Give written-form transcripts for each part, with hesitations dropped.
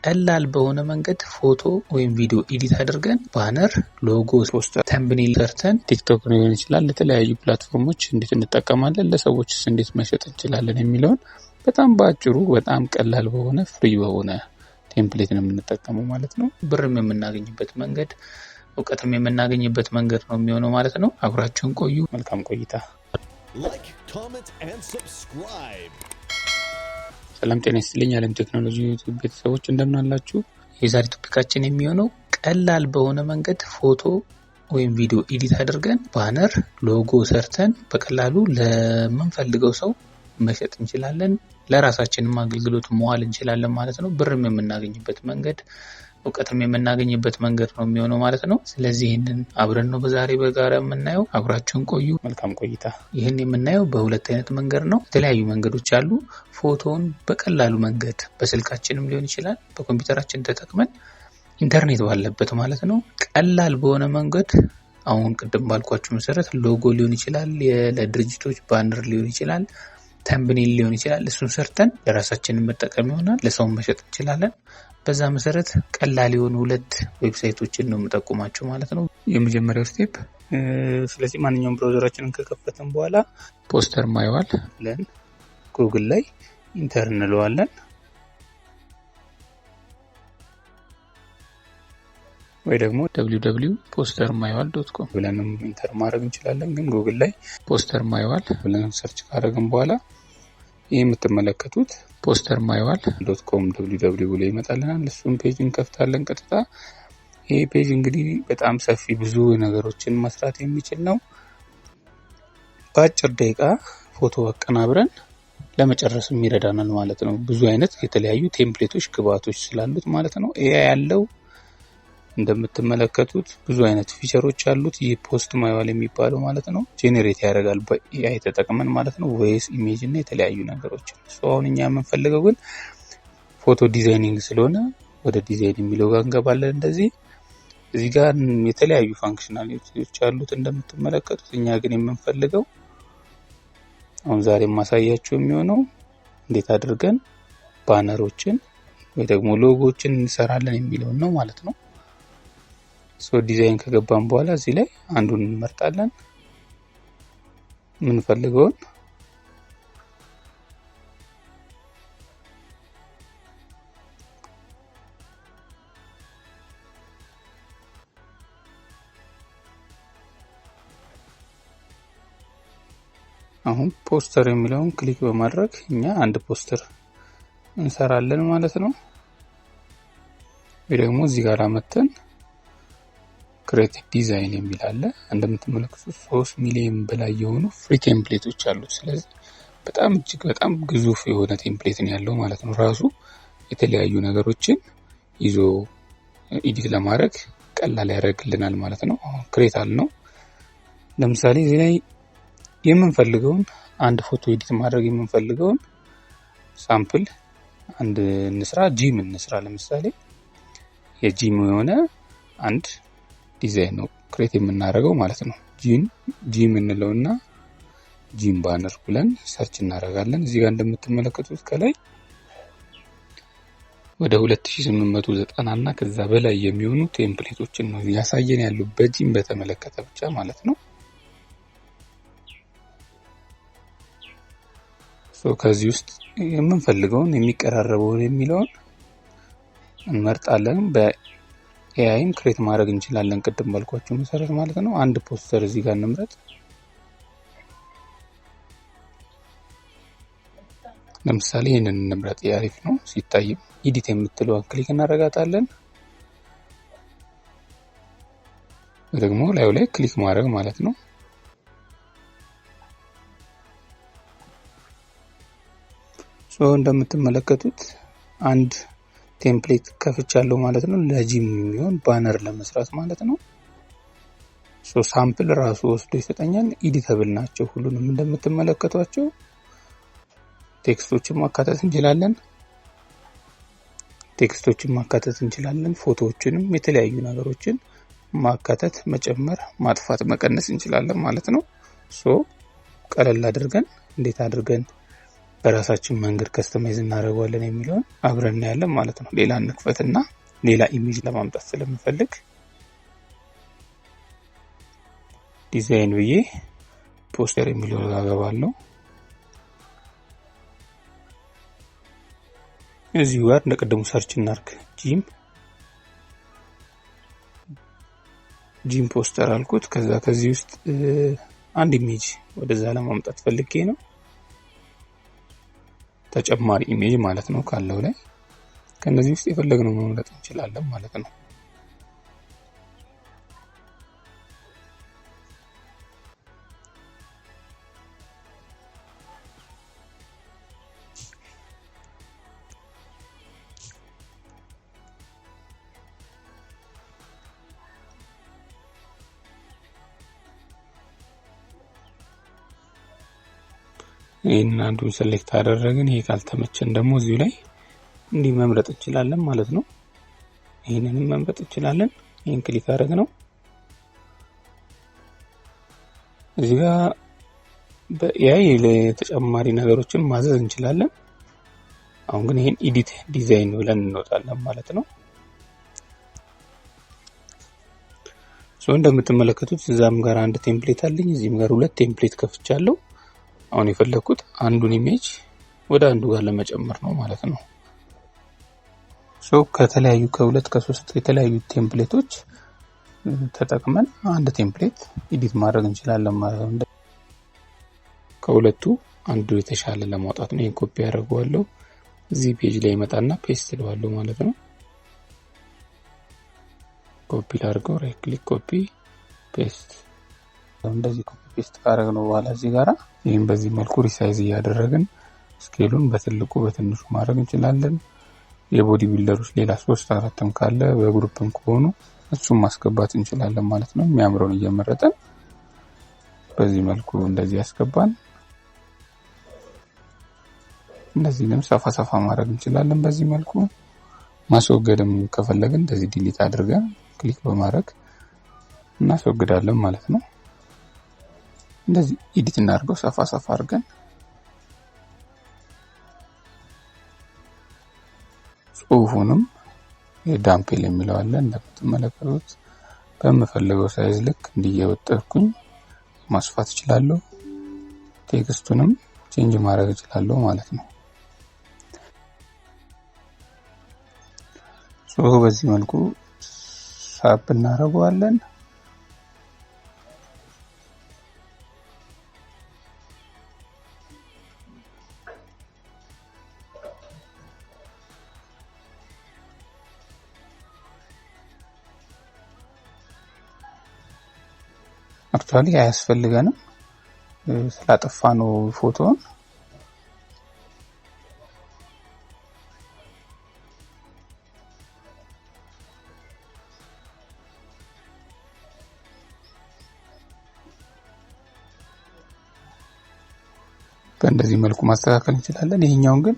ቀላል በሆነ መንገድ ፎቶ ወይም ቪዲዮ ኤዲት አድርገን ባነር፣ ሎጎ፣ ፖስተር፣ ተምብኔል ሰርተን ቲክቶክ ሊሆን ይችላል ለተለያዩ ፕላትፎርሞች እንዴት እንጠቀማለን፣ ለሰዎችስ እንዴት መሸጥ እንችላለን የሚለውን በጣም በአጭሩ በጣም ቀላል በሆነ ፍሪ በሆነ ቴምፕሌት ነው የምንጠቀመው ማለት ነው። ብርም የምናገኝበት መንገድ እውቀትም የምናገኝበት መንገድ ነው የሚሆነው ማለት ነው። አብራችሁን ቆዩ። መልካም ቆይታ። Like, comment and subscribe. ሰላም ጤና ይስጥልኝ ዓለም ቴክኖሎጂ ዩቲዩብ ቤተሰቦች እንደምን አላችሁ? የዛሬ ቶፒካችን የሚሆነው ቀላል በሆነ መንገድ ፎቶ ወይም ቪዲዮ ኤዲት አድርገን ባነር፣ ሎጎ ሰርተን በቀላሉ ለምንፈልገው ሰው መሸጥ እንችላለን፣ ለራሳችንም አገልግሎት መዋል እንችላለን ማለት ነው። ብርም የምናገኝበት መንገድ እውቀትም የምናገኝበት መንገድ ነው የሚሆነው ማለት ነው። ስለዚህ ይህንን አብረን ነው በዛሬ በጋራ የምናየው። አብራችሁን ቆዩ። መልካም ቆይታ። ይህን የምናየው በሁለት አይነት መንገድ ነው። የተለያዩ መንገዶች አሉ። ፎቶውን በቀላሉ መንገድ በስልካችንም ሊሆን ይችላል፣ በኮምፒውተራችን ተጠቅመን ኢንተርኔት ባለበት ማለት ነው ቀላል በሆነ መንገድ አሁን ቅድም ባልኳችሁ መሰረት ሎጎ ሊሆን ይችላል፣ ለድርጅቶች ባነር ሊሆን ይችላል፣ ተምብኔል ሊሆን ይችላል። እሱን ሰርተን ለራሳችን መጠቀም ይሆናል፣ ለሰው መሸጥ እንችላለን። በዛ መሰረት ቀላል የሆኑ ሁለት ዌብሳይቶችን ነው የምጠቁማችሁ ማለት ነው። የመጀመሪያው ስቴፕ ስለዚህ ማንኛውም ብራውዘራችንን ከከፈትን በኋላ ፖስተር ማይዋል ብለን ጉግል ላይ ኢንተር እንለዋለን። ወይ ደግሞ www.postermywal.com ብለን ኢንተር ማድረግ እንችላለን። ግን ጉግል ላይ ፖስተር ማይዋል ብለን ሰርች ካደረግን በኋላ ይህ የምትመለከቱት postermywal.com www ብሎ ይመጣልናል። እሱን ፔጅ እንከፍታለን ቀጥታ። ይህ ፔጅ እንግዲህ በጣም ሰፊ ብዙ ነገሮችን መስራት የሚችል ነው። በአጭር ደቂቃ ፎቶ አቀናብረን ለመጨረስ ይረዳናል ማለት ነው። ብዙ አይነት የተለያዩ ቴምፕሌቶች ግብአቶች ስላሉት ማለት ነው። ኤአይ ያለው እንደምትመለከቱት ብዙ አይነት ፊቸሮች አሉት። ይህ ፖስት ማይዋል የሚባለው ማለት ነው ጄኔሬት ያደርጋል በኤአይ ተጠቅመን ማለት ነው ቮይስ፣ ኢሜጅ እና የተለያዩ ነገሮች። አሁን እኛ የምንፈልገው ግን ፎቶ ዲዛይኒንግ ስለሆነ ወደ ዲዛይን የሚለው ጋር እንገባለን። እንደዚህ እዚህ ጋር የተለያዩ ፋንክሽናሊቲዎች አሉት እንደምትመለከቱት። እኛ ግን የምንፈልገው አሁን ዛሬ ማሳያችሁ የሚሆነው እንዴት አድርገን ባነሮችን ወይ ደግሞ ሎጎዎችን እንሰራለን የሚለውን ነው ማለት ነው። ዲዛይን ከገባን በኋላ እዚህ ላይ አንዱን እንመርጣለን የምንፈልገውን። አሁን ፖስተር የሚለውን ክሊክ በማድረግ እኛ አንድ ፖስተር እንሰራለን ማለት ነው። ወይ ደግሞ እዚህ ጋር አመተን ክሬቲቭ ዲዛይን የሚል አለ። እንደምትመለከቱት 3 ሚሊዮን በላይ የሆኑ ፍሪ ቴምፕሌቶች አሉት። ስለዚህ በጣም እጅግ በጣም ግዙፍ የሆነ ቴምፕሌት ነው ያለው ማለት ነው። ራሱ የተለያዩ ነገሮችን ይዞ ኤዲት ለማድረግ ቀላል ያደርግልናል ማለት ነው። አሁን ክሬት አልነው። ለምሳሌ እዚህ ላይ የምንፈልገውን አንድ ፎቶ ኤዲት ማድረግ የምንፈልገውን ሳምፕል አንድ እንስራ፣ ጂም እንስራ። ለምሳሌ የጂም የሆነ አንድ ዲዛይን ነው ክሬት የምናደርገው ማለት ነው። ጂም እንለውና ጂም ባነር ብለን ሰርች እናደርጋለን። እዚህ ጋር እንደምትመለከቱት ከላይ ወደ 2890 እና ከዛ በላይ የሚሆኑ ቴምፕሌቶችን ነው ያሳየን ያለው በጂም በተመለከተ ብቻ ማለት ነው። ከዚህ ውስጥ የምንፈልገውን የሚቀራረበውን የሚለውን እንመርጣለን። ኤአይም ክሬት ማድረግ እንችላለን ቅድም ባልኳችሁ መሰረት ማለት ነው። አንድ ፖስተር እዚህ ጋር እንምረጥ። ለምሳሌ ይሄንን እንምረጥ። አሪፍ ነው ሲታይም። ኤዲት የምትለውን ክሊክ እናደርጋታለን። ደግሞ ላዩ ላይ ክሊክ ማድረግ ማለት ነው። እንደምትመለከቱት አንድ ቴምፕሌት ከፍቻለሁ ማለት ነው። ለጂም የሚሆን ባነር ለመስራት ማለት ነው። ሳምፕል ራሱ ወስዶ ይሰጠኛል። ኤዲተብል ናቸው ሁሉንም እንደምትመለከቷቸው። ቴክስቶችን ማካተት እንችላለን። ፎቶዎችንም የተለያዩ ነገሮችን ማካተት፣ መጨመር፣ ማጥፋት፣ መቀነስ እንችላለን ማለት ነው። ቀለል አድርገን እንዴት አድርገን በራሳችን መንገድ ከስተማይዝ እናደርገዋለን የሚለውን አብረን እናያለን ማለት ነው። ሌላ እንክፈትና ሌላ ኢሜጅ ለማምጣት ስለምፈልግ ዲዛይን ብዬ ፖስተር የሚለው አገባለሁ። እዚሁ ጋር እንደቀደሙ ሰርች እናርግ። ጂም ፖስተር አልኩት። ከዚህ ውስጥ አንድ ኢሜጅ ወደዛ ለማምጣት ፈልጌ ነው። ተጨማሪ ኢሜጅ ማለት ነው ካለው ላይ ከነዚህ ውስጥ የፈለግነው መምረጥ እንችላለን ማለት ነው። ይሄን አንዱን ሴሌክት አደረግን። ይሄ ካልተመቸን ደግሞ እዚሁ ላይ እንዲህ መምረጥ እንችላለን ማለት ነው። ይሄንንም መምረጥ እንችላለን። ይሄን ክሊክ አደረግነው። እዚህ ጋር በኤአይ ለተጨማሪ ነገሮችን ማዘዝ እንችላለን። አሁን ግን ይሄን ኤዲት ዲዛይን ብለን እንወጣለን ማለት ነው። እንደምትመለከቱት እዛም ጋር አንድ ቴምፕሌት አለኝ፣ እዚህም ጋር ሁለት ቴምፕሌት ከፍቻለሁ። አሁን የፈለኩት አንዱን ኢሜጅ ወደ አንዱ ጋር ለመጨመር ነው ማለት ነው። ከተለያዩ ከሁለት ከሶስት የተለያዩ ቴምፕሌቶች ተጠቅመን አንድ ቴምፕሌት ኤዲት ማድረግ እንችላለን ማለት ነው። ከሁለቱ አንዱ የተሻለ ለማውጣት ነው። ይሄን ኮፒ አደርገዋለሁ። እዚህ ፔጅ ላይ ይመጣና ፔስት እለዋለሁ ማለት ነው። ኮፒ ላድርገው፣ ራይት ክሊክ ኮፒ ፔስት። እንደዚህ ኮፒ ፔስት ካደረግነው በኋላ እዚህ ጋራ ይሄን በዚህ መልኩ ሪሳይዝ እያደረግን ስኬሉን በትልቁ በትንሹ ማድረግ እንችላለን። የቦዲ ቢልደሮች ሌላ 3-4ም ካለ በግሩፕም ከሆኑ እሱም ማስገባት እንችላለን ማለት ነው። የሚያምረውን እየመረጠን በዚህ መልኩ እንደዚህ ያስገባን። እንደዚህንም ሰፋ ማድረግ እንችላለን። በዚህ መልኩ ማስወገድም ከፈለግን እንደዚህ ዲሊት አድርገን ክሊክ በማድረግ እናስወግዳለን ማለት ነው። እንደዚህ ኤዲት እናድርገው ሰፋ አድርገን። ጽሁፉንም የዳምፔል የሚለው አለ እንደምትመለከቱት በመፈለገው ሳይዝ ልክ እንዲያወጣኩኝ ማስፋት እችላለሁ። ቴክስቱንም ቼንጅ ማድረግ እችላለሁ ማለት ነው። በዚህ መልኩ ሳብ እናደርገዋለን። አክቹአሊ አያስፈልገንም ስላጠፋ ነው ፎቶውን። በእንደዚህ መልኩ ማስተካከል እንችላለን። ይሄኛውን ግን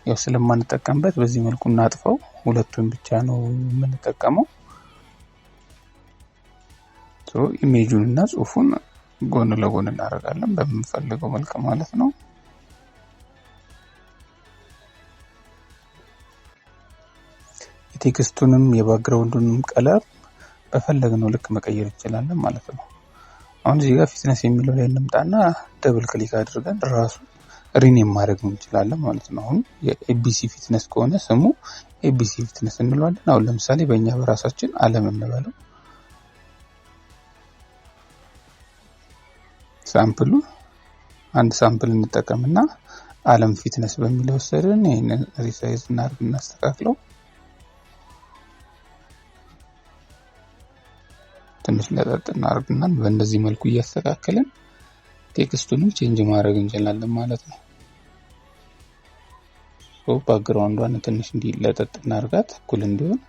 ያው ስለማንጠቀምበት በዚህ መልኩ እናጥፈው። ሁለቱን ብቻ ነው የምንጠቀመው። ኢሜጁን እና ጽሁፉን ጎን ለጎን እናደርጋለን በምንፈልገው መልኩ ማለት ነው። የቴክስቱንም የባክግራውንዱንም ቀለም በፈለግነው ልክ መቀየር እንችላለን ማለት ነው። አሁን እዚህ ጋር ፊትነስ የሚለው ላይ እንምጣና ደብል ክሊክ አድርገን ራሱ ሪኔም ማድረግ እንችላለን ማለት ነው። አሁን የኤቢሲ ፊትነስ ከሆነ ስሙ ኤቢሲ ፊትነስ እንለዋለን። አሁን ለምሳሌ በእኛ በራሳችን አለም እንበለው። ሳምፕሉ አንድ ሳምፕል እንጠቀምና አለም ፊትነስ በሚለው ወሰደን ይሄንን ሪሳይዝ እናድርግና እናስተካክለው። ትንሽ ለጠጥ እናድርግና በእንደዚህ መልኩ እያስተካከለን ቴክስቱንም ቼንጅ ማድረግ እንችላለን ማለት ነው። ባክግራውንዷን ትንሽ እንዲለጠጥ እናድርጋት እኩል እንዲሆን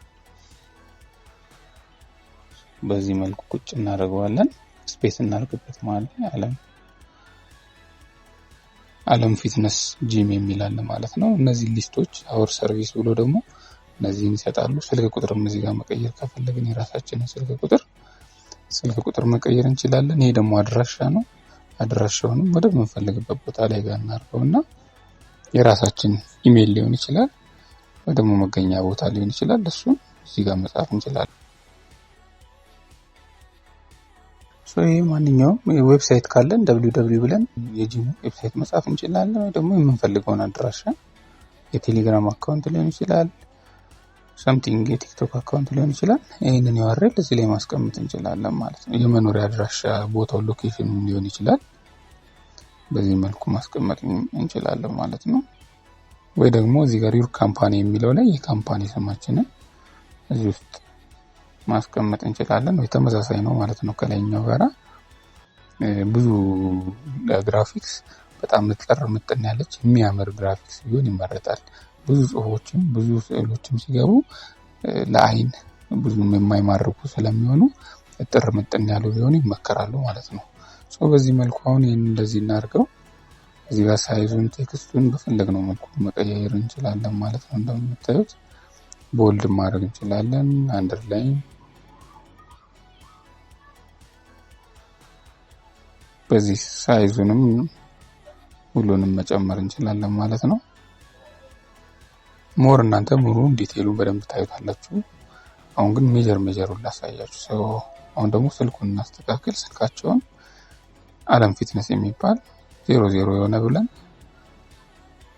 በዚህ መልኩ ቁጭ እናደርገዋለን። ስፔስ እናድርግበት ማለት ነው። አለም ፊትነስ ጂም የሚላል ማለት ነው። እነዚህ ሊስቶች አወር ሰርቪስ ብሎ ደግሞ እነዚህን ይሰጣሉ። ስልክ ቁጥርም እዚህ ጋር መቀየር ከፈለግን የራሳችንን ስልክ ቁጥር መቀየር እንችላለን። ይሄ ደግሞ አድራሻ ነው። አድራሻውንም ወደ ምንፈልግበት ቦታ ላይ ጋር እናድርገውና የራሳችን ኢሜል ሊሆን ይችላል ወይ ደግሞ መገኛ ቦታ ሊሆን ይችላል። እሱን እዚህ ጋር መጻፍ እንችላለን። ይሄ ማንኛውም ዌብሳይት ካለን www ብለን የጂሙ ዌብሳይት መጻፍ እንችላለን። ወይ ደግሞ የምንፈልገውን አድራሻ የቴሌግራም አካውንት ሊሆን ይችላል፣ ሰምቲንግ የቲክቶክ አካውንት ሊሆን ይችላል። ይሄንን URL እዚህ ላይ ማስቀመጥ እንችላለን ማለት ነው። የመኖሪያ አድራሻ ቦታው ሎኬሽን ሊሆን ይችላል። በዚህ መልኩ ማስቀመጥ እንችላለን ማለት ነው። ወይ ደግሞ እዚህ ጋር ዩር ካምፓኒ የሚለው ላይ የካምፓኒ ስማችንን እዚህ ውስጥ ማስቀመጥ እንችላለን። ወይ ተመሳሳይ ነው ማለት ነው ከላይኛው ጋራ። ብዙ ለግራፊክስ በጣም ምጥን ያለች የሚያምር ግራፊክስ ቢሆን ይመረጣል። ብዙ ጽሁፎችም ብዙ ስዕሎችም ሲገቡ ለአይን ብዙም የማይማርኩ ስለሚሆኑ እጥር ምጥን ያሉ ቢሆኑ ይመከራሉ ማለት ነው። በዚህ መልኩ አሁን ይሄን እንደዚህ እናድርገው። እዚህ ጋር ሳይዙን ቴክስቱን በፈለግነው መልኩ መቀየር እንችላለን ማለት ነው። እንደምታዩት ቦልድ ማድረግ እንችላለን፣ አንደርላይን በዚህ ሳይዙንም ሁሉንም መጨመር እንችላለን ማለት ነው። ሞር እናንተ ሙሉ ዲቴይሉን በደንብ ታዩታላችሁ። አሁን ግን ሜጀሩን ላሳያችሁ። አሁን ደግሞ ስልኩን እናስተካክል። ስልካቸውን አለም ፊትነስ የሚባል 00 የሆነ ብለን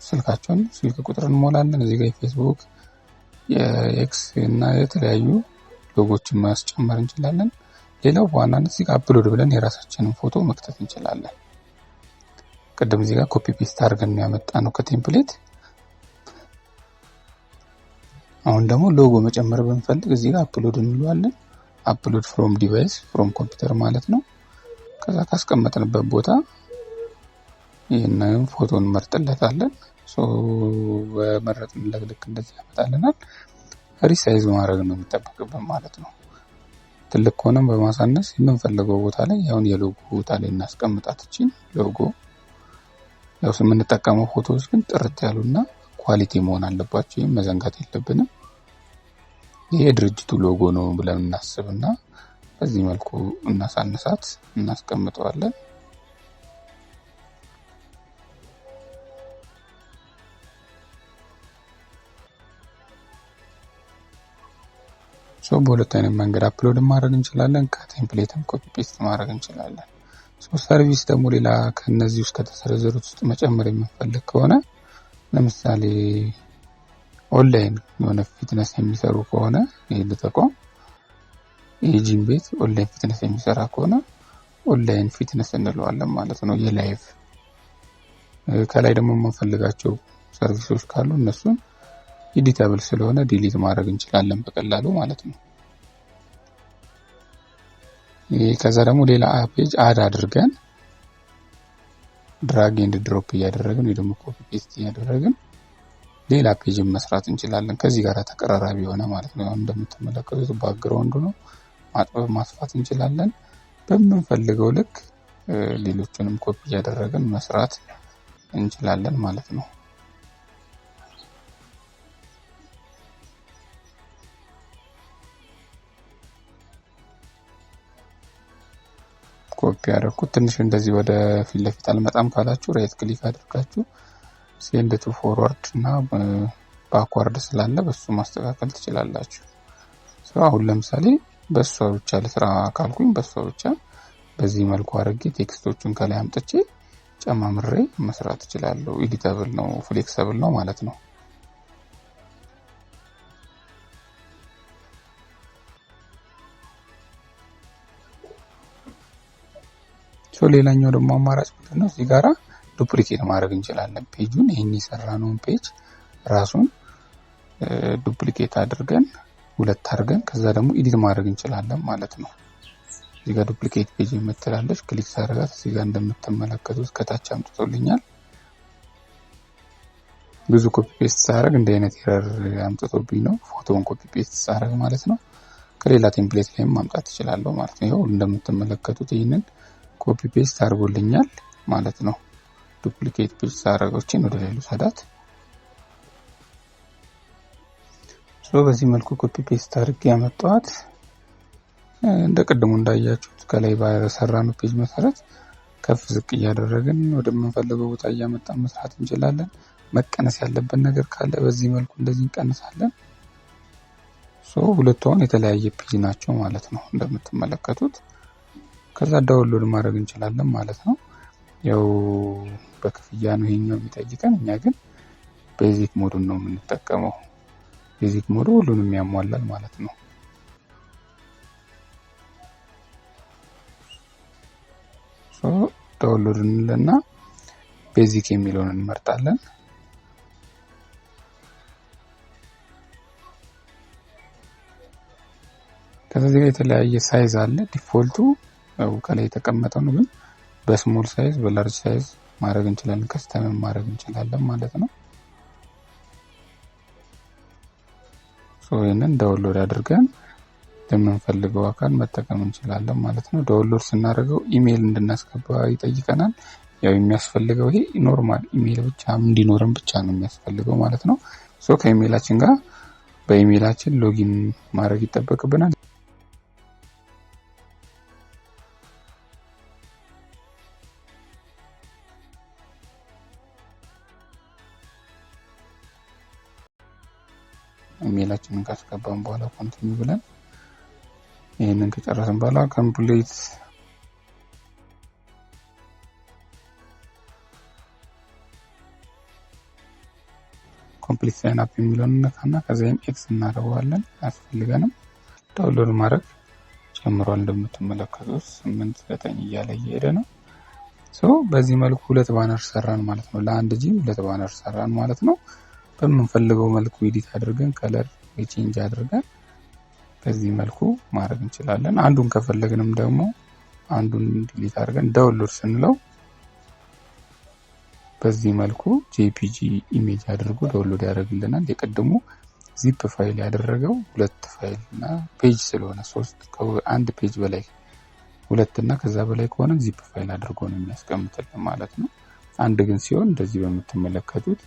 ስልካቸውን ስልክ ቁጥር እንሞላለን። እዚህ ጋር የፌስቡክ የኤክስ እና የተለያዩ ሎጎችን ማስጨመር እንችላለን። ሌላው በዋናነት እዚህ ጋር አፕሎድ ብለን የራሳችንን ፎቶ መክተት እንችላለን። ቀደም እዚህ ጋር ኮፒ ፔስት አድርገን ያመጣነው ከቴምፕሌት። አሁን ደግሞ ሎጎ መጨመር ብንፈልግ እዚህ ጋር አፕሎድ እንለዋለን። አፕሎድ ፍሮም ዲቫይስ ፍሮም ኮምፒውተር ማለት ነው። ከዛ ካስቀመጥንበት ቦታ ይሄንን ፎቶን መርጥለታለን። በመረጥንለት ልክ እንደዚህ ያመጣልናል። ሪሳይዝ ማድረግ ነው የሚጠበቅብን ማለት ነው። ትልቅ ከሆነም በማሳነስ የምንፈልገው ቦታ ላይ አሁን የሎጎ ቦታ ላይ እናስቀምጣት። እቺን ሎጎ ያው የምንጠቀመው ፎቶዎች ግን ጥርት ያሉና ኳሊቲ መሆን አለባቸው። ይሄን መዘንጋት የለብንም። ይሄ ድርጅቱ ሎጎ ነው ብለን እናስብና በዚህ መልኩ እናሳንሳት እናስቀምጠዋለን። በሁለት አይነት መንገድ አፕሎድ ማድረግ እንችላለን። ከቴምፕሌትም ኮፒ ፔስት ማድረግ እንችላለን። ሰርቪስ ደግሞ ሌላ ከነዚህ ውስጥ ከተሰረዘሩት ውስጥ መጨመር የምንፈልግ ከሆነ ለምሳሌ ኦንላይን የሆነ ፊትነስ የሚሰሩ ከሆነ ይሄ ተቋም የጂም ቤት ኦንላይን ፊትነስ የሚሰራ ከሆነ ኦንላይን ፊትነስ እንለዋለን ማለት ነው። የላይቭ ከላይ ደግሞ የምንፈልጋቸው ሰርቪሶች ካሉ እነሱን ኤዲታብል ስለሆነ ዲሊት ማድረግ እንችላለን በቀላሉ ማለት ነው። ከዛ ደግሞ ሌላ ፔጅ አድ አድርገን ድራግ ኤንድ ድሮፕ እያደረግን ወይ ደግሞ ኮፒ ፔስት እያደረግን ሌላ ፔጅ መስራት እንችላለን። ከዚህ ጋር ተቀራራቢ የሆነ ማለት ነው። አሁን እንደምትመለከቱት ባክግራውንዱ ነው ማጥበብ ማስፋት እንችላለን። በምንፈልገው ልክ ሌሎችንም ኮፒ እያደረግን መስራት እንችላለን ማለት ነው። ኮፒ ያደረኩት ትንሽ እንደዚህ ወደ ፊት ለፊት አልመጣም ካላችሁ ራይት ክሊክ አድርጋችሁ ሴንድ ቱ ፎርዋርድ እና ባክዋርድ ስላለ በሱ ማስተካከል ትችላላችሁ። አሁን ለምሳሌ በሷ ብቻ ለስራ ካልኩኝ በሷ ብቻ በዚህ መልኩ አድርጌ ቴክስቶቹን ከላይ አምጥቼ ጨማምሬ መስራት እችላለሁ። ኤዲተብል ነው፣ ፍሌክሲብል ነው ማለት ነው። ሌላኛው ደግሞ አማራጭ ምንድነው? እዚህ ጋራ ዱፕሊኬት ማድረግ እንችላለን። ፔጁን ይሄን የሰራነውን ፔጅ ራሱን ዱፕሊኬት አድርገን ሁለት አድርገን ከዛ ደግሞ ኤዲት ማድረግ እንችላለን ማለት ነው። እዚህ ጋር ዱፕሊኬት ፔጅ የምትላለች ክሊክ ሳደርጋት እዚህ ጋር እንደምትመለከቱት ከታች አምጥቶልኛል። ብዙ ኮፒ ፔስት ሳደርግ እንደ አይነት ኤረር አምጥቶብኝ ነው ፎቶውን ኮፒ ፔስት ሳደርግ ማለት ነው። ከሌላ ቴምፕሌት ላይም ማምጣት እችላለሁ ማለት ነው። ይሄው እንደምትመለከቱት ይሄንን ኮፒ ፔስት አድርጎልኛል ማለት ነው። ዱፕሊኬት ፔጅ ሳደርገውችን ወደ ሌላ ሰዳት በዚህ መልኩ ኮፒ ፔስት አድርጌ ያመጣኋት። እንደ ቀደሙ እንዳያችሁት ከላይ በሰራነው ፔጅ መሰረት ከፍ ዝቅ እያደረግን ወደምንፈልገው ቦታ እያመጣን መስራት እንችላለን። መቀነስ ያለበት ነገር ካለ በዚህ መልኩ እንደዚህ እንቀንሳለን። ሁለቱ አሁን የተለያየ ፔጅ ናቸው ማለት ነው እንደምትመለከቱት። ከዛ ዳውንሎድ ማድረግ እንችላለን ማለት ነው። ያው በክፍያ ነው ይሄኛው የሚጠይቀን፣ እኛ ግን ቤዚክ ሞዱን ነው የምንጠቀመው። ቤዚክ ሞዱ ሁሉንም ያሟላል ማለት ነው። ዳውንሎድ እንለና ቤዚክ የሚለውን እንመርጣለን። ከዚህ ጋር የተለያየ ሳይዝ አለ። ዲፎልቱ ያው ከላይ የተቀመጠው ነው፣ ግን በስሞል ሳይዝ በላርጅ ሳይዝ ማድረግ እንችላለን፣ ከስተም ማድረግ እንችላለን ማለት ነው። ይሄንን ዳውንሎድ አድርገን ለምንፈልገው አካል መጠቀም እንችላለን ማለት ነው። ዳውንሎድ ስናደርገው ኢሜል እንድናስገባ ይጠይቀናል። ያው የሚያስፈልገው ይሄ ኖርማል ኢሜል ብቻ እንዲኖረን ብቻ ነው የሚያስፈልገው ማለት ነው። ከኢሜላችን ጋር በኢሜላችን ሎጊን ማድረግ ይጠበቅብናል። ኢሜላችንን ካስገባን በኋላ ኮንቲኒው ብለን ይሄንን ከጨረስን በኋላ ኮምፕሊት ሳይን አፕ የሚለውን እንነካና ከዛም ኤክስ እናደርገዋለን። አያስፈልገንም። ዳውንሎድ ማድረግ ጀምሯል። እንደምትመለከቱት 8 9 እያለ እየሄደ ነው። በዚህ መልኩ ሁለት ባነር ሰራን ማለት ነው። ለአንድ ጂም ሁለት ባነር ሰራን ማለት ነው። በምንፈልገው መልኩ ኤዲት አድርገን ከለር ቼንጅ አድርገን በዚህ መልኩ ማድረግ እንችላለን። አንዱን ከፈለግንም ደግሞ አንዱን ዲሊት አድርገን ዳውንሎድ ስንለው በዚህ መልኩ ጄፒጂ ኢሜጅ አድርጎ ዳውንሎድ ያደርግልናል። የቀድሞ ዚፕ ፋይል ያደረገው ሁለት ፋይል እና ፔጅ ስለሆነ አንድ ፔጅ በላይ ሁለት እና ከዛ በላይ ከሆነ ዚፕ ፋይል አድርጎ ነው የሚያስቀምጥልን ማለት ነው። አንድ ግን ሲሆን እንደዚህ በምትመለከቱት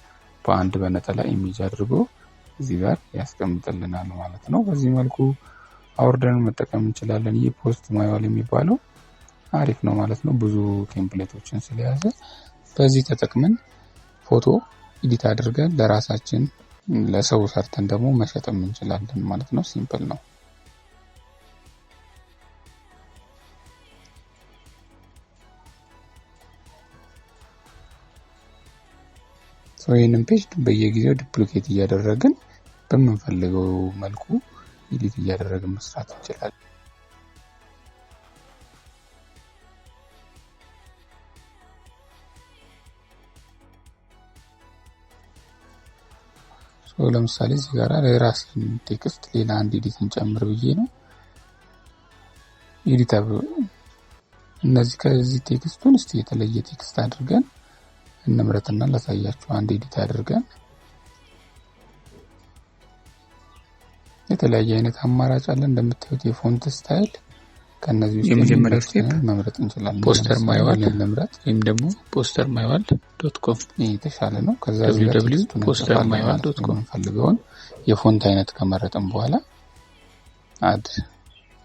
በአንድ በነጠላ ኢሜጅ አድርጎ እዚህ ጋር ያስቀምጥልናል ማለት ነው። በዚህ መልኩ አውርደን መጠቀም እንችላለን። ይህ ፖስት ማይዋል የሚባለው አሪፍ ነው ማለት ነው፣ ብዙ ቴምፕሌቶችን ስለያዘ በዚህ ተጠቅመን ፎቶ ኤዲት አድርገን ለራሳችን ለሰው ሰርተን ደግሞ መሸጥም እንችላለን ማለት ነው። ሲምፕል ነው። ይህንን ፔጅ በየጊዜው ዱፕሊኬት እያደረግን በምንፈልገው መልኩ ኤዲት እያደረግን መስራት እንችላለን። ለምሳሌ እዚህ ጋር የራሴን ቴክስት ሌላ አንድ ኤዲት እንጨምር ብዬ ነው ኤዲተር እነዚህ ከዚህ ቴክስቱን እስቲ የተለየ ቴክስት አድርገን እንምረጥና ላሳያችሁ። አንድ ኤዲት አድርገን የተለያየ አይነት አማራጭ አለ። እንደምታዩት የፎንት ስታይል ከነዚህ ውስጥ የመጀመሪያው ስቴፕ መምረጥ እንችላለን። ፖስተር ማይዋል ለምረጥ ወይም ደግሞ postermywal.com የተሻለ ነው። ከዛ www.postermywal.com ፈልገውን የፎንት አይነት ከመረጥን በኋላ አድ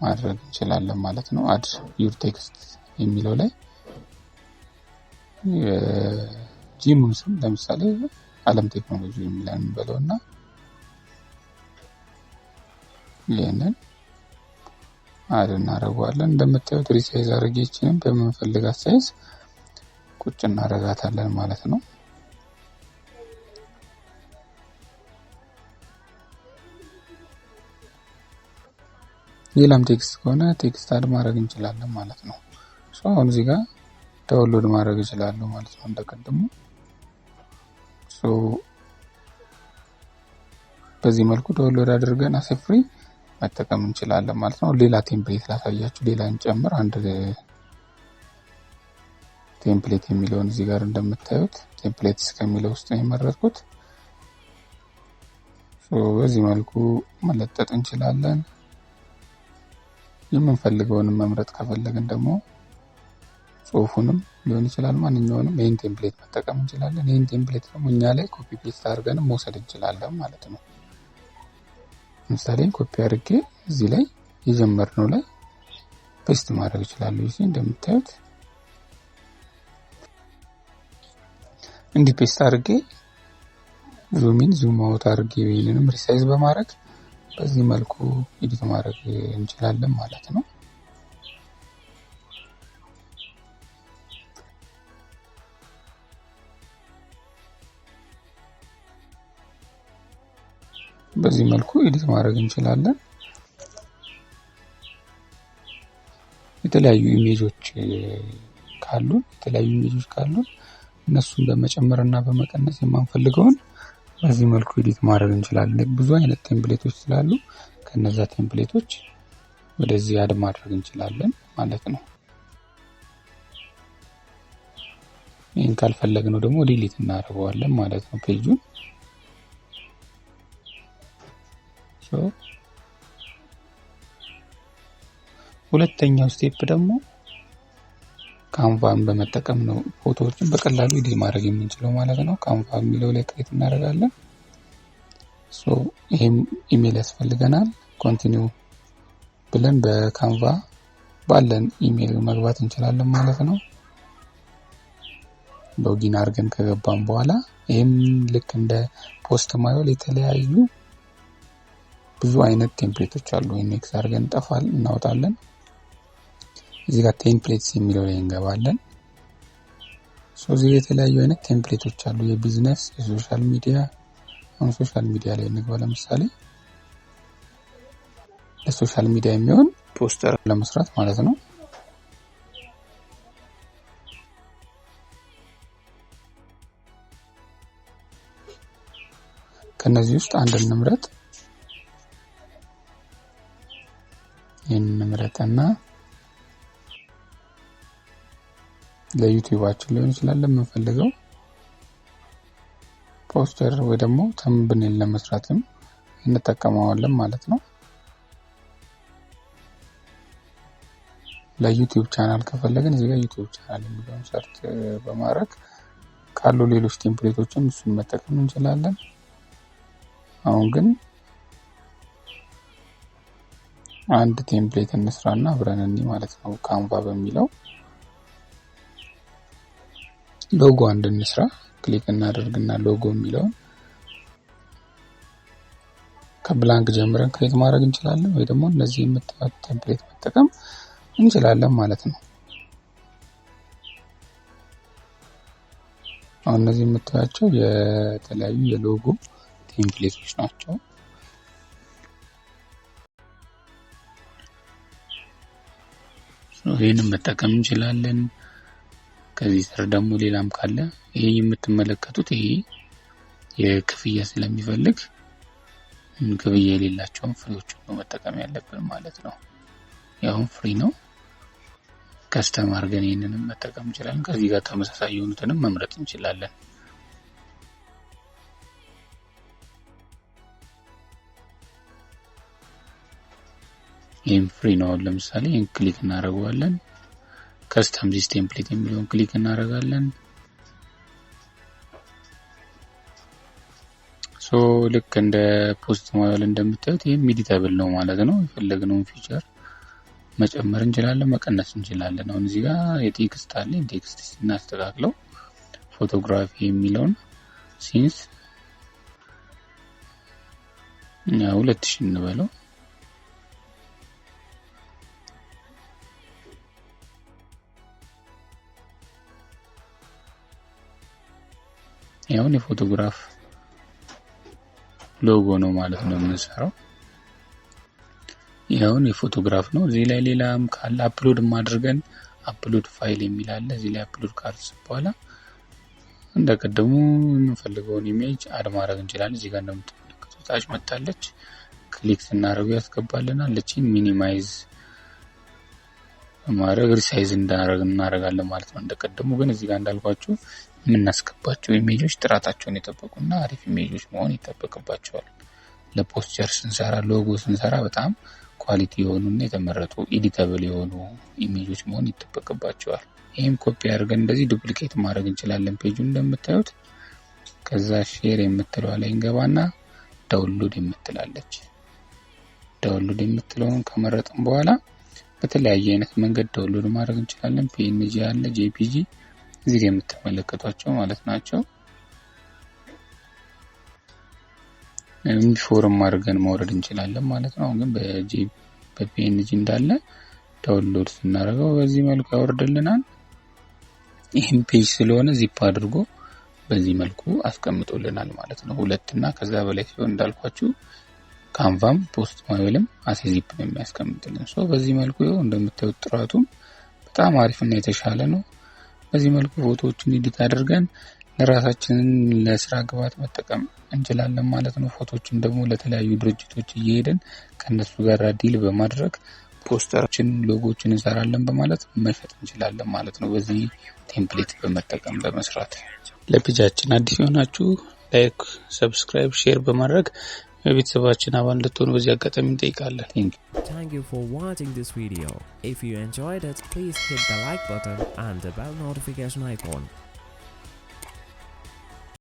ማድረግ እንችላለን ማለት ነው። አድ ዩር ቴክስት የሚለው ላይ ጂሙን ስም ለምሳሌ ዓለም ቴክኖሎጂ የሚለን በለውና ይሄንን አድ እናደርጋለን። እንደምታዩት ሪሳይዝ አድርጌችንም በመንፈልጋት ሳይዝ ቁጭ እናደርጋታለን ማለት ነው። ሌላም ቴክስት ከሆነ ቴክስት አድ ማድረግ እንችላለን ማለት ነው። አሁን እዚህ ጋር ዳውንሎድ ማድረግ እችላለሁ ማለት ነው እንደቀደሙ። በዚህ መልኩ ዳውንሎድ አድርገን አሰፍሪ መጠቀም እንችላለን ማለት ነው። ሌላ ቴምፕሌት ላሳያችሁ፣ ሌላ እንጨምር። አንድ ቴምፕሌት የሚለውን እዚህ ጋር እንደምታዩት ቴምፕሌትስ ከሚለው ውስጥ ነው የመረጥኩት። በዚህ መልኩ መለጠጥ እንችላለን። የምንፈልገውን መምረጥ ከፈለግን ደግሞ ጽሁፉንም ሊሆን ይችላል፣ ማንኛውንም ይሄን ቴምፕሌት መጠቀም እንችላለን። ይሄን ቴምፕሌት ደግሞ እኛ ላይ ኮፒ ፔስት አድርገን መውሰድ እንችላለን ማለት ነው። ለምሳሌ ኮፒ አድርጌ እዚህ ላይ የጀመርነው ላይ ፔስት ማድረግ እችላለሁ። እዚህ እንደምታዩት እንዲህ ፔስት አድርጌ ዙም ኢን ዙም አውት አድርጌ ወይንም ሪሳይዝ በማድረግ በዚህ መልኩ ኤዲት ማድረግ እንችላለን ማለት ነው። በዚህ መልኩ ኤዲት ማድረግ እንችላለን። የተለያዩ ኢሜጆች ካሉን እነሱን በመጨመርና በመቀነስ የማንፈልገውን በዚህ መልኩ ኤዲት ማድረግ እንችላለን። ብዙ አይነት ቴምፕሌቶች ስላሉ ከነዛ ቴምፕሌቶች ወደዚህ አድ ማድረግ እንችላለን ማለት ነው። ይሄን ካልፈለግነው ደግሞ ዲሊት እናደርገዋለን ማለት ነው ፔጁን። ሁለተኛው ስቴፕ ደግሞ ካንቫን በመጠቀም ነው ፎቶዎችን በቀላሉ ኤዲት ማድረግ የምንችለው ማለት ነው። ካንቫ የሚለው ላይ ክሊክ እናደርጋለን። ይሄም ኢሜል ያስፈልገናል። ኮንቲኒው ብለን በካንቫ ባለን ኢሜል መግባት እንችላለን ማለት ነው። ሎጊን አድርገን ከገባን በኋላ ይሄም ልክ እንደ ፖስት ማይል የተለያዩ ብዙ አይነት ቴምፕሌቶች አሉ። ኢንዴክስ አድርገን እናወጣለን። እዚህ ጋር ቴምፕሌትስ የሚለው ላይ እንገባለን። እዚህ የተለያዩ አይነት ቴምፕሌቶች አሉ። የቢዝነስ፣ የሶሻል ሚዲያ። አሁን ሶሻል ሚዲያ ላይ እንግባ። ለምሳሌ ለሶሻል ሚዲያ የሚሆን ፖስተር ለመስራት ማለት ነው። ከነዚህ ውስጥ አንድ እንምረጥ። ይሄንን እንምረጥና ለዩቲዩባችን ሊሆን ይችላል የምንፈልገው ፖስተር ወይ ደግሞ ተምብኔል ለመስራትም እንጠቀመዋለን ማለት ነው። ለዩቲዩብ ቻናል ከፈለግን እዚህ ጋር ዩቲዩብ ቻናል የሚለውን ሰርች በማድረግ ካሉ ሌሎች ቴምፕሌቶችን እሱን መጠቀም እንችላለን። አሁን ግን አንድ ቴምፕሌት እንስራና አብረን እንይ ማለት ነው። ካንቫ በሚለው ሎጎ አንድ እንስራ። ክሊክ እናደርግና ሎጎ የሚለውን ከብላንክ ጀምረን ክሬት ማድረግ እንችላለን ወይ ደግሞ እነዚህ የምታዩት ቴምፕሌት መጠቀም እንችላለን ማለት ነው። አሁን እነዚህ የምታዩቸው የተለያዩ የሎጎ ቴምፕሌቶች ናቸው። ይሄንን መጠቀም እንችላለን። ከዚህ ስር ደግሞ ሌላም ካለ ይሄ የምትመለከቱት ይሄ የክፍያ ስለሚፈልግ ክፍያ የሌላቸውን ፍሪዎችን ነው መጠቀም ያለብን ማለት ነው። ያው ፍሪ ነው። ከስተም አድርገን ይሄንንም መጠቀም እንችላለን። ከዚህ ጋር ተመሳሳይ የሆኑትንም መምረጥ እንችላለን። ይሄም ፍሪ ነው። ለምሳሌ ይሄን ክሊክ እናደርጋለን። ከስተም ዚስ ቴምፕሌት የሚለውን ክሊክ እናደርጋለን። ልክ እንደ ፖስት ማይል እንደምታዩት ይሄም ኤዲተብል ነው ማለት ነው። የፈለግነውን ፊቸር መጨመር እንችላለን፣ መቀነስ እንችላለን። አሁን እዚህ ጋር የቴክስት አለ። ቴክስት እናስተካክለው። ፎቶግራፊ የሚለውን ሲንስ 2000 እንበለው። ያው የፎቶግራፍ ሎጎ ነው ማለት ነው የምንሰራው። ያው የፎቶግራፍ ነው። እዚህ ላይ ሌላም ካለ አፕሎድ ማድረግን አፕሎድ ፋይል የሚል አለ። እዚህ ላይ አፕሎድ ካርስ በኋላ እንደቀደሙ የምንፈልገውን ኢሜጅ አድ ማድረግ እንችላለን። እዚህ ጋር እንደምትመለከቱት ታች መጣለች። ክሊክ ስናደርገው ያስገባልናል። ለቺን ሚኒማይዝ ማድረግ ሪሳይዝ እናደርጋለን ማለት ነው። እንደቀደሙ ግን እዚህ ጋር እንዳልኳችሁ የምናስገባቸው ኢሜጆች ጥራታቸውን የጠበቁና አሪፍ ኢሜጆች መሆን ይጠበቅባቸዋል። ለፖስቸር ስንሰራ፣ ሎጎ ስንሰራ በጣም ኳሊቲ የሆኑና የተመረጡ ኤዲተብል የሆኑ ኢሜጆች መሆን ይጠበቅባቸዋል። ይሄም ኮፒ አድርገን እንደዚህ ዱፕሊኬት ማድረግ እንችላለን ፔጁን እንደምታዩት። ከዛ ሼር የምትለው ላይ እንገባና ዳውንሎድ የምትላለች። ዳውንሎድ የምትለውን ከመረጥን በኋላ በተለያየ አይነት መንገድ ዳውንሎድ ማድረግ እንችላለን። ፒኤንጂ አለ፣ ጄፒጂ እዚህ ጋር የምትመለከቷቸው ማለት ናቸው። ፎርም አድርገን ማውረድ እንችላለን ማለት ነው። ግን በፒኤንጂ እንዳለ ዳውንሎድ ስናደርገው በዚህ መልኩ ያወርድልናል። ይህም ፔጅ ስለሆነ ዚፕ አድርጎ በዚህ መልኩ አስቀምጦልናል ማለት ነው። 2 እና ከዛ በላይ ሲሆን እንዳልኳችሁ ካንቫም ፖስት ማይልም አሲዚፕ ነው የሚያስቀምጥልን። በዚህ መልኩ ይኸው እንደምታዩት ጥራቱም በጣም አሪፍና የተሻለ ነው። በዚህ መልኩ ፎቶዎችን ኤዲት አድርገን ለራሳችን ለስራ ግብዓት መጠቀም እንችላለን ማለት ነው። ፎቶዎችን ደግሞ ለተለያዩ ድርጅቶች እየሄድን ከነሱ ጋር ዲል በማድረግ ፖስተሮችን፣ ሎጎዎችን እንሰራለን በማለት መሸጥ እንችላለን ማለት ነው። በዚህ ቴምፕሌት በመጠቀም በመስራት ለፔጃችን አዲስ የሆናችሁ ላይክ፣ ሰብስክራይብ፣ ሼር በማድረግ የቤተሰባችን አባል እንድትሆኑ በዚህ አጋጣሚ እንጠይቃለን። Thank you for watching this video. If you enjoyed it, please hit the like button and the bell notification icon.